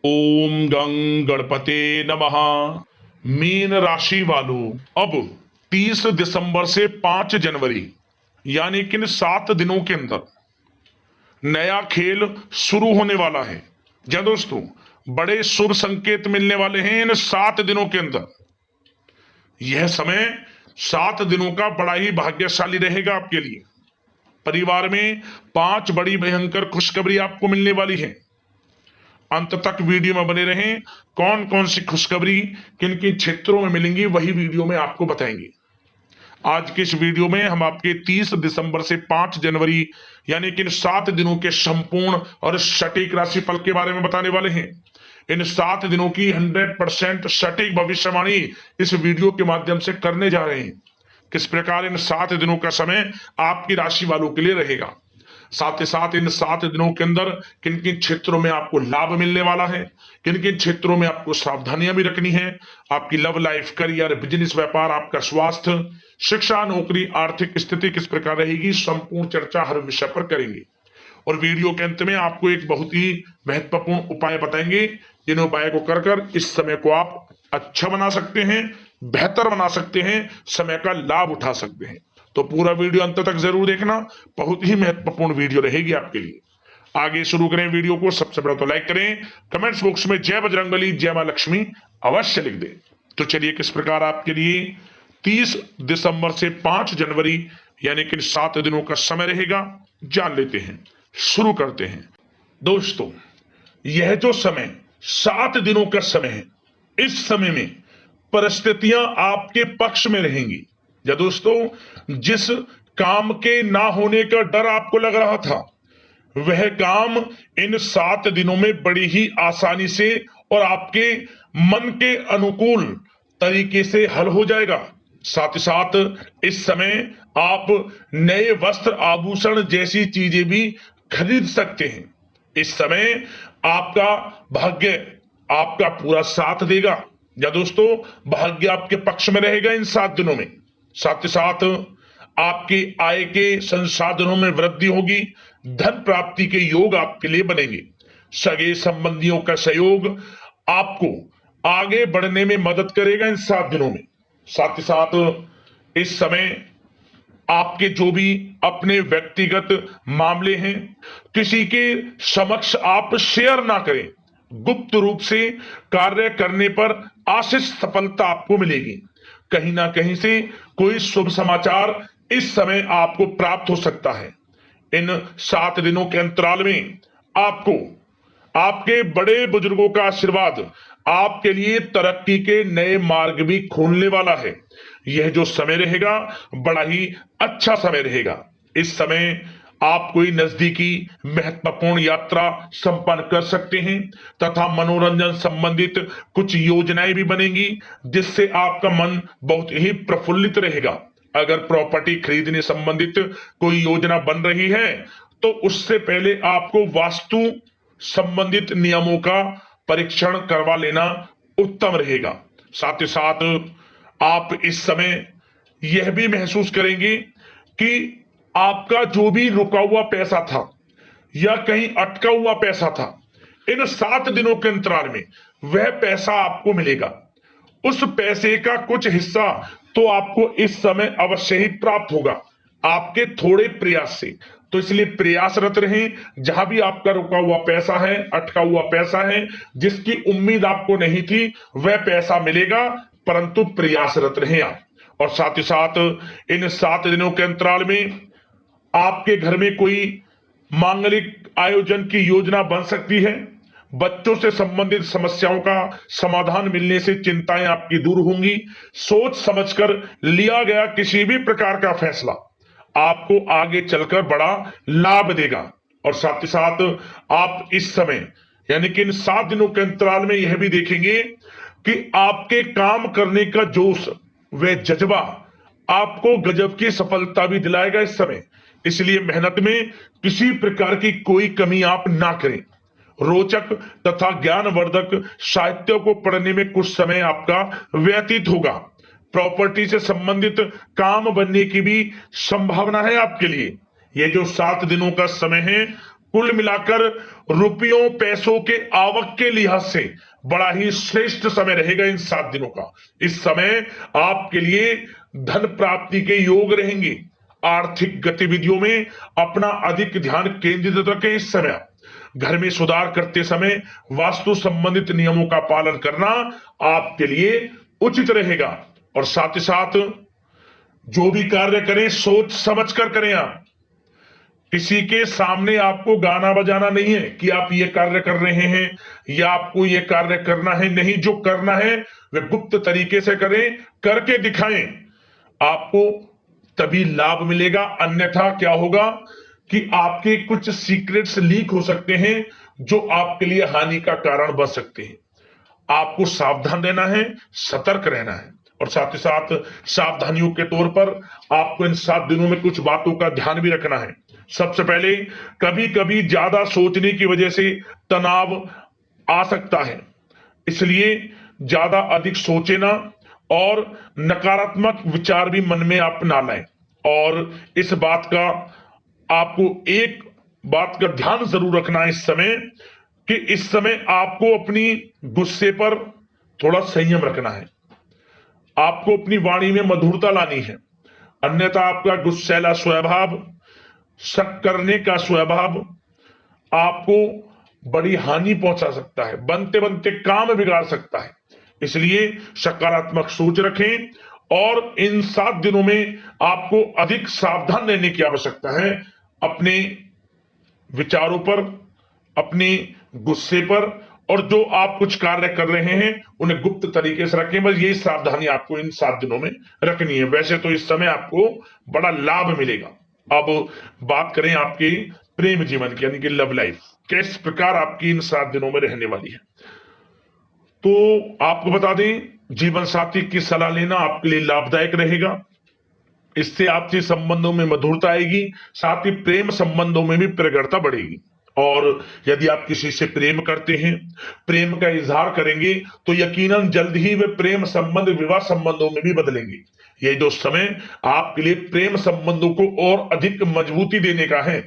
ओम गं गणपते नमः। मीन राशि वालों, अब 30 दिसंबर से 5 जनवरी यानी कि इन 7 दिनों के अंदर नया खेल शुरू होने वाला है। जी दोस्तों, बड़े शुभ संकेत मिलने वाले हैं इन 7 दिनों के अंदर। यह समय 7 दिनों का बड़ा ही भाग्यशाली रहेगा आपके लिए। परिवार में 5 बड़ी भयंकर खुशखबरी आपको मिलने वाली है। अंत तक वीडियो में बने रहें। कौन कौन सी खुशखबरी किन किन क्षेत्रों में मिलेंगी वही वीडियो में आपको बताएंगे। आज के इस वीडियो में हम आपके 30 दिसंबर से 5 जनवरी यानी कि इन 7 दिनों के संपूर्ण और सटीक राशिफल के बारे में बताने वाले हैं। इन 7 दिनों की 100% सटीक भविष्यवाणी इस वीडियो के माध्यम से करने जा रहे हैं। किस प्रकार इन 7 दिनों का समय आपकी राशि वालों के लिए रहेगा, साथ ही साथ इन 7 दिनों के अंदर किन किन क्षेत्रों में आपको लाभ मिलने वाला है, किन किन क्षेत्रों में आपको सावधानियां भी रखनी है। आपकी लव लाइफ, करियर, बिजनेस, व्यापार, आपका स्वास्थ्य, शिक्षा, नौकरी, आर्थिक स्थिति किस प्रकार रहेगी, संपूर्ण चर्चा हर विषय पर करेंगे। और वीडियो के अंत में आपको एक बहुत ही महत्वपूर्ण उपाय बताएंगे, जिन उपाय को कर इस समय को आप अच्छा बना सकते हैं, बेहतर बना सकते हैं, समय का लाभ उठा सकते हैं। तो पूरा वीडियो अंत तक जरूर देखना, बहुत ही महत्वपूर्ण वीडियो रहेगी आपके लिए। आगे शुरू करें वीडियो को। सबसे पहले तो लाइक करें, कमेंट्स बॉक्स में जय बजरंगबली, जय मां लक्ष्मी अवश्य लिख दें। तो चलिए किस प्रकार आपके लिए 30 दिसंबर से 5 जनवरी यानी कि 7 दिनों का समय रहेगा, जान लेते हैं। शुरू करते हैं। दोस्तों, यह जो समय 7 दिनों का समय है, इस समय में परिस्थितियां आपके पक्ष में रहेंगी। या दोस्तों, जिस काम के ना होने का डर आपको लग रहा था, वह काम इन 7 दिनों में बड़ी ही आसानी से और आपके मन के अनुकूल तरीके से हल हो जाएगा। साथ ही साथ इस समय आप नए वस्त्र, आभूषण जैसी चीजें भी खरीद सकते हैं। इस समय आपका भाग्य आपका पूरा साथ देगा। या दोस्तों, भाग्य आपके पक्ष में रहेगा इन 7 दिनों में। साथ ही साथ आपकी आय के संसाधनों में वृद्धि होगी, धन प्राप्ति के योग आपके लिए बनेंगे। सगे संबंधियों का सहयोग आपको आगे बढ़ने में मदद करेगा इन 7 दिनों में। साथ ही साथ इस समय आपके जो भी अपने व्यक्तिगत मामले हैं, किसी के समक्ष आप शेयर ना करें। गुप्त रूप से कार्य करने पर आशीष सफलता आपको मिलेगी। कहीं ना कहीं से कोई शुभ समाचार इस समय आपको प्राप्त हो सकता है। इन 7 दिनों के अंतराल में आपको आपके बड़े बुजुर्गों का आशीर्वाद आपके लिए तरक्की के नए मार्ग भी खोलने वाला है। यह जो समय रहेगा, बड़ा ही अच्छा समय रहेगा। इस समय आप कोई नजदीकी महत्वपूर्ण यात्रा संपन्न कर सकते हैं तथा मनोरंजन संबंधित कुछ योजनाएं भी बनेंगी, जिससे आपका मन बहुत ही प्रफुल्लित रहेगा। अगर प्रॉपर्टी खरीदने संबंधित कोई योजना बन रही है, तो उससे पहले आपको वास्तु संबंधित नियमों का परीक्षण करवा लेना उत्तम रहेगा। साथ ही साथ आप इस समय यह भी महसूस करेंगे कि आपका जो भी रुका हुआ पैसा था या कहीं अटका हुआ पैसा था, इन 7 दिनों के अंतराल में वह पैसा आपको मिलेगा। उस पैसे का कुछ हिस्सा तो आपको इस समय अवश्य ही प्राप्त होगा, आपके थोड़े प्रयास से। तो इसलिए प्रयासरत रहें। जहां भी आपका रुका हुआ पैसा है, अटका हुआ पैसा है, जिसकी उम्मीद आपको नहीं थी, वह पैसा मिलेगा, परंतु प्रयासरत रहें आप। और साथ ही साथ इन 7 दिनों के अंतराल में आपके घर में कोई मांगलिक आयोजन की योजना बन सकती है। बच्चों से संबंधित समस्याओं का समाधान मिलने से चिंताएं आपकी दूर होंगी। सोच समझकर लिया गया किसी भी प्रकार का फैसला आपको आगे चलकर बड़ा लाभ देगा। और साथ ही साथ आप इस समय यानी कि इन 7 दिनों के अंतराल में यह भी देखेंगे कि आपके काम करने का जोश, वह जज्बा आपको गजब की सफलता भी दिलाएगा इस समय। इसलिए मेहनत में किसी प्रकार की कोई कमी आप ना करें। रोचक तथा ज्ञानवर्धक साहित्य को पढ़ने में कुछ समय आपका व्यतीत होगा। प्रॉपर्टी से संबंधित काम बनने की भी संभावना है आपके लिए। ये जो 7 दिनों का समय है, कुल मिलाकर रुपयों पैसों के आवक के लिहाज से बड़ा ही श्रेष्ठ समय रहेगा इन 7 दिनों का। इस समय आपके लिए धन प्राप्ति के योग रहेंगे। आर्थिक गतिविधियों में अपना अधिक ध्यान केंद्रित रखें। इस समय घर में सुधार करते समय वास्तु संबंधित नियमों का पालन करना आपके लिए उचित रहेगा। और साथ ही साथ जो भी कार्य करें सोच समझ कर करें। आप किसी के सामने आपको गाना बजाना नहीं है कि आप ये कार्य कर रहे हैं या आपको ये कार्य करना है। नहीं, जो करना है वह गुप्त तरीके से करें, करके दिखाएं। आपको तभी लाभ मिलेगा, अन्यथा क्या होगा कि आपके कुछ सीक्रेट्स लीक हो सकते हैं जो आपके लिए हानि का कारण बन सकते हैं। आपको सावधान रहना है, सतर्क रहना है। और साथ ही साथ सावधानियों के तौर पर आपको इन 7 दिनों में कुछ बातों का ध्यान भी रखना है। सबसे पहले, कभी कभी ज्यादा सोचने की वजह से तनाव आ सकता है, इसलिए ज्यादा अधिक सोचे ना और नकारात्मक विचार भी मन में आप ना लाएं। और इस बात का आपको एक बात का ध्यान जरूर रखना है इस समय, कि इस समय आपको अपनी गुस्से पर थोड़ा संयम रखना है। आपको अपनी वाणी में मधुरता लानी है, अन्यथा आपका गुस्सैला स्वभाव, शक करने का स्वभाव आपको बड़ी हानि पहुंचा सकता है, बनते बनते काम बिगाड़ सकता है। इसलिए सकारात्मक सोच रखें और इन 7 दिनों में आपको अधिक सावधान रहने की आवश्यकता है। अपने विचारों पर, अपने गुस्से पर, और जो आप कुछ कार्य कर रहे हैं उन्हें गुप्त तरीके से रखें। बस यही सावधानी आपको इन 7 दिनों में रखनी है। वैसे तो इस समय आपको बड़ा लाभ मिलेगा। अब बात करें आपके प्रेम जीवन की, यानी कि लव लाइफ किस प्रकार आपकी इन 7 दिनों में रहने वाली है। तो आपको बता दें, जीवन साथी की सलाह लेना आपके लिए लाभदायक रहेगा। इससे आपसी संबंधों में मधुरता आएगी, साथ ही प्रेम संबंधों में भी प्रगाढ़ता बढ़ेगी। और यदि आप किसी से प्रेम करते हैं, प्रेम का इजहार करेंगे, तो यकीनन जल्द ही वे प्रेम संबंध विवाह संबंधों में भी बदलेंगे। ये जो समय आपके लिए प्रेम संबंधों को और अधिक मजबूती देने का है।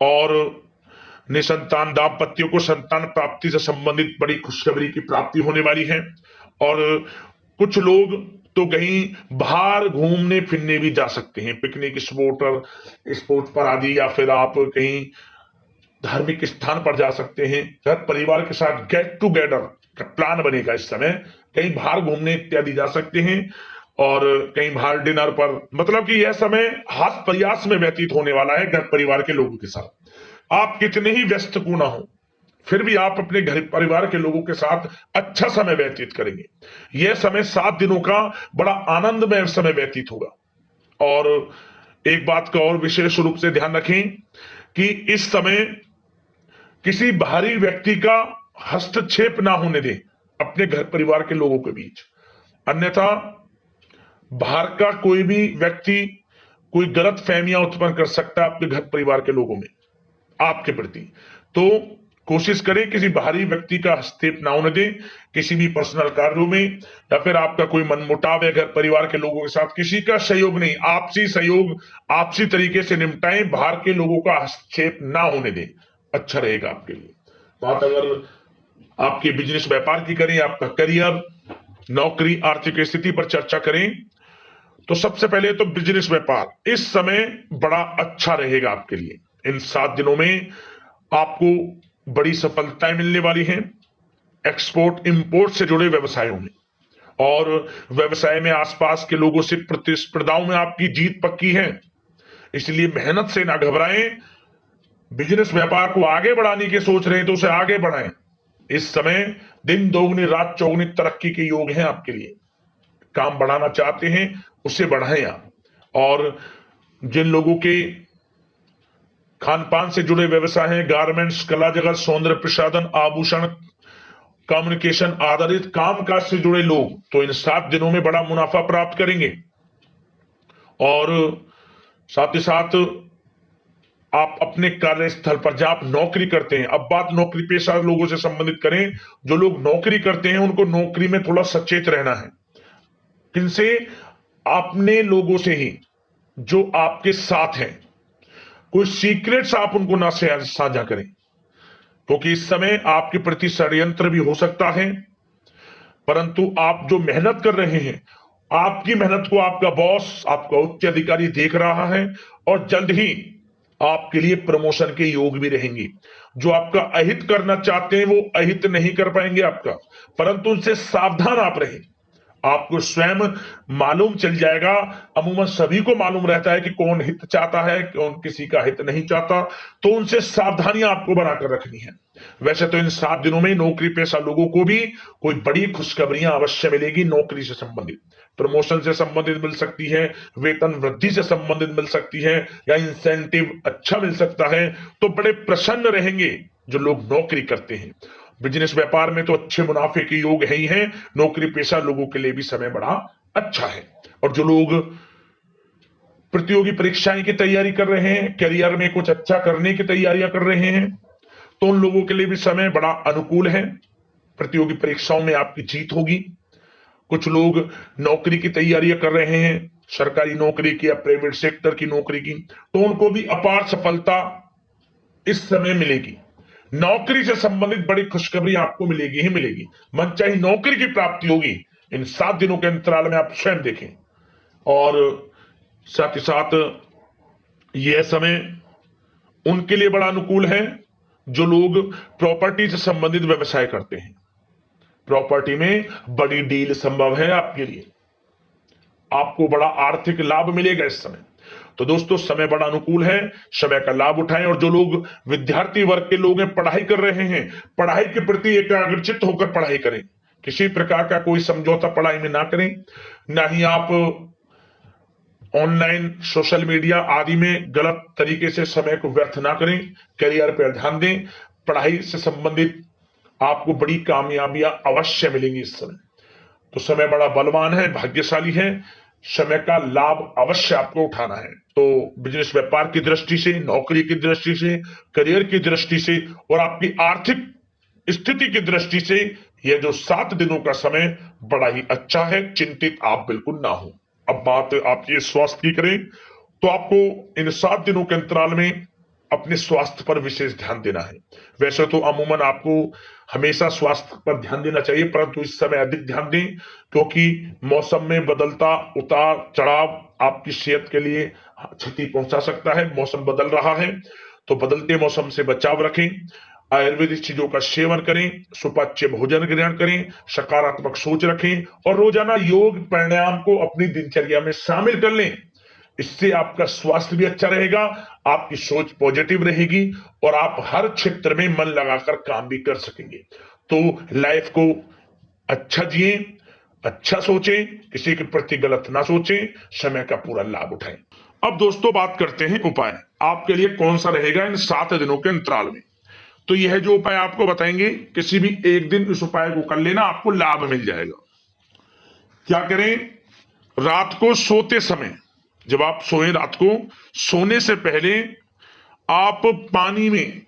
और निसंतान दाम्पत्यों को संतान प्राप्ति से संबंधित बड़ी खुशखबरी की प्राप्ति होने वाली है। और कुछ लोग तो कहीं बाहर घूमने फिरने भी जा सकते हैं, पिकनिक स्पॉट पर आदि, या फिर आप कहीं धार्मिक स्थान पर जा सकते हैं। घर परिवार के साथ गेट टुगेदर का प्लान बनेगा। इस समय कहीं बाहर घूमने इत्यादि जा सकते हैं और कहीं बाहर डिनर पर, मतलब कि यह समय हास प्रयास में व्यतीत होने वाला है घर परिवार के लोगों के साथ। आप कितने ही व्यस्त क्यों ना हो, फिर भी आप अपने घर परिवार के लोगों के साथ अच्छा समय व्यतीत करेंगे। यह समय 7 दिनों का बड़ा आनंदमय समय व्यतीत होगा। और एक बात का और विशेष रूप से ध्यान रखें कि इस समय किसी बाहरी व्यक्ति का हस्तक्षेप ना होने दें अपने घर परिवार के लोगों के बीच, अन्यथा बाहर का कोई भी व्यक्ति कोई गलत फहमियां उत्पन्न कर सकता है आपके घर परिवार के लोगों में आपके प्रति। तो कोशिश करें किसी बाहरी व्यक्ति का हस्तक्षेप ना होने दें किसी भी पर्सनल कार्यों में, या फिर आपका कोई मनमुटाव है घर परिवार के लोगों के साथ, किसी का सहयोग नहीं, आपसी सहयोग आपसी तरीके से निपटाएं, बाहर के लोगों का हस्तक्षेप ना होने दें, अच्छा रहेगा आपके लिए। बात अगर आपके बिजनेस व्यापार की करें, आपका करियर, नौकरी, आर्थिक स्थिति पर चर्चा करें, तो सबसे पहले तो बिजनेस व्यापार इस समय बड़ा अच्छा रहेगा आपके लिए। इन 7 दिनों में आपको बड़ी सफलताएं मिलने वाली हैं एक्सपोर्ट इंपोर्ट से जुड़े व्यवसायों में, और व्यवसाय में आसपास के लोगों से प्रतिस्पर्धाओं में आपकी जीत पक्की है। इसलिए मेहनत से ना घबराएं। बिजनेस व्यापार को आगे बढ़ाने की सोच रहे हैं तो उसे आगे बढ़ाएं। इस समय दिन दोगुनी रात चौगुनी तरक्की के योग हैं आपके लिए। काम बढ़ाना चाहते हैं उसे बढ़ाएं आप। और जिन लोगों के खान पान से जुड़े व्यवसाय हैं, गारमेंट्स, कला जगत, सौंदर्य प्रसाधन, आभूषण, कम्युनिकेशन आधारित कामकाज से जुड़े लोग, तो इन 7 दिनों में बड़ा मुनाफा प्राप्त करेंगे। और साथ ही साथ आप अपने कार्यस्थल पर जहां आप नौकरी करते हैं, अब बात नौकरी पेशा लोगों से संबंधित करें, जो लोग नौकरी करते हैं उनको नौकरी में थोड़ा सचेत रहना है। किनसे? अपने लोगों से ही जो आपके साथ हैं। कोई सीक्रेट्स आप उनको ना साझा करें, क्योंकि इस समय आपके प्रति षड्यंत्र भी हो सकता है। परंतु आप जो मेहनत कर रहे हैं, आपकी मेहनत को आपका बॉस, आपका उच्च अधिकारी देख रहा है और जल्द ही आपके लिए प्रमोशन के योग भी रहेंगे। जो आपका अहित करना चाहते हैं वो अहित नहीं कर पाएंगे आपका, परंतु उनसे सावधान आप रहें। आपको स्वयं मालूम चल जाएगा, अमूमन सभी को मालूम रहता है कि कौन हित चाहता है, कौन किसी का हित नहीं चाहता, तो उनसे सावधानियां आपको बनाकर रखनी है। वैसे तो इन 7 दिनों में नौकरी पेशा लोगों को भी कोई बड़ी खुशखबरियां अवश्य मिलेगी। नौकरी से संबंधित, प्रमोशन से संबंधित मिल सकती है, वेतन वृद्धि से संबंधित मिल सकती है, या इंसेंटिव अच्छा मिल सकता है। तो बड़े प्रसन्न रहेंगे जो लोग नौकरी करते हैं। बिजनेस व्यापार में तो अच्छे मुनाफे के योग है ही है। नौकरी पेशा लोगों के लिए भी समय बड़ा अच्छा है। और जो लोग प्रतियोगी परीक्षाएं की तैयारी कर रहे हैं, करियर में कुछ अच्छा करने की तैयारियां कर रहे हैं, तो उन लोगों के लिए भी समय बड़ा अनुकूल है। प्रतियोगी परीक्षाओं में आपकी जीत होगी। कुछ लोग नौकरी की तैयारियां कर रहे हैं, सरकारी नौकरी की या प्राइवेट सेक्टर की नौकरी की, तो उनको भी अपार सफलता इस समय मिलेगी। नौकरी से संबंधित बड़ी खुशखबरी आपको मिलेगी ही मिलेगी। मनचाही नौकरी की प्राप्ति होगी इन 7 दिनों के अंतराल में, आप स्वयं देखें। और साथ ही साथ यह समय उनके लिए बड़ा अनुकूल है जो लोग प्रॉपर्टी से संबंधित व्यवसाय करते हैं। प्रॉपर्टी में बड़ी डील संभव है आपके लिए, आपको बड़ा आर्थिक लाभ मिलेगा इस समय। तो दोस्तों, समय बड़ा अनुकूल है, समय का लाभ उठाएं। और जो लोग विद्यार्थी वर्ग के लोग हैं, पढ़ाई कर रहे हैं, पढ़ाई के प्रति एकाग्रचित्त होकर पढ़ाई करें। किसी प्रकार का कोई समझौता पढ़ाई में ना करें, ना ही आप ऑनलाइन सोशल मीडिया आदि में गलत तरीके से समय को व्यर्थ ना करें। करियर पर ध्यान दें। पढ़ाई से संबंधित आपको बड़ी कामयाबियां अवश्य मिलेंगी इस समय। तो समय बड़ा बलवान है, भाग्यशाली है। समय का लाभ अवश्य आपको उठाना है। तो बिजनेस व्यापार की दृष्टि से, नौकरी की दृष्टि से, करियर की दृष्टि से और आपकी आर्थिक स्थिति की दृष्टि से यह जो 7 दिनों का समय बड़ा ही अच्छा है। चिंतित आप बिल्कुल ना हो। अब बात आपके स्वास्थ्य की करें तो आपको इन 7 दिनों के अंतराल में अपने स्वास्थ्य पर विशेष ध्यान देना है। वैसे तो अमूमन आपको हमेशा स्वास्थ्य पर ध्यान देना चाहिए, परंतु इस समय अधिक ध्यान दें, क्योंकि मौसम में बदलता उतार चढ़ाव आपकी सेहत के लिए क्षति पहुंचा सकता है। मौसम बदल रहा है, तो बदलते मौसम से बचाव रखें। आयुर्वेदिक चीजों का सेवन करें, सुपाच्य भोजन ग्रहण करें, सकारात्मक सोच रखें और रोजाना योग प्राणायाम को अपनी दिनचर्या में शामिल कर लें। इससे आपका स्वास्थ्य भी अच्छा रहेगा, आपकी सोच पॉजिटिव रहेगी और आप हर क्षेत्र में मन लगाकर काम भी कर सकेंगे। तो लाइफ को अच्छा जिए, अच्छा सोचें, किसी के प्रति गलत ना सोचें, समय का पूरा लाभ उठाएं। अब दोस्तों बात करते हैं उपाय आपके लिए कौन सा रहेगा इन 7 दिनों के अंतराल में। तो यह जो उपाय आपको बताएंगे, किसी भी एक दिन इस उपाय को कर लेना, आपको लाभ मिल जाएगा। क्या करें? रात को सोते समय, जब आप सोए, रात को सोने से पहले आप पानी में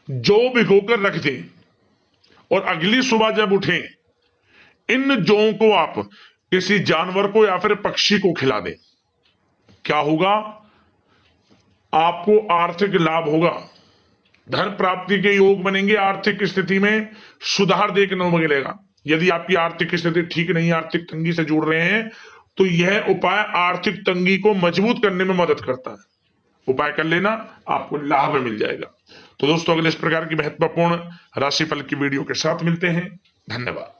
जौ भिगोकर रख दें और अगली सुबह जब उठें, इन जौ को आप किसी जानवर को या फिर पक्षी को खिला दें। क्या होगा? आपको आर्थिक लाभ होगा, धन प्राप्ति के योग बनेंगे, आर्थिक स्थिति में सुधार देखने को मिलेगा। यदि आपकी आर्थिक स्थिति ठीक नहीं, आर्थिक तंगी से जुड़ रहे हैं, तो यह उपाय आर्थिक तंगी को मजबूत करने में मदद करता है। उपाय कर लेना, आपको लाभ मिल जाएगा। तो दोस्तों, अगले इस प्रकार की महत्वपूर्ण राशिफल की वीडियो के साथ मिलते हैं। धन्यवाद।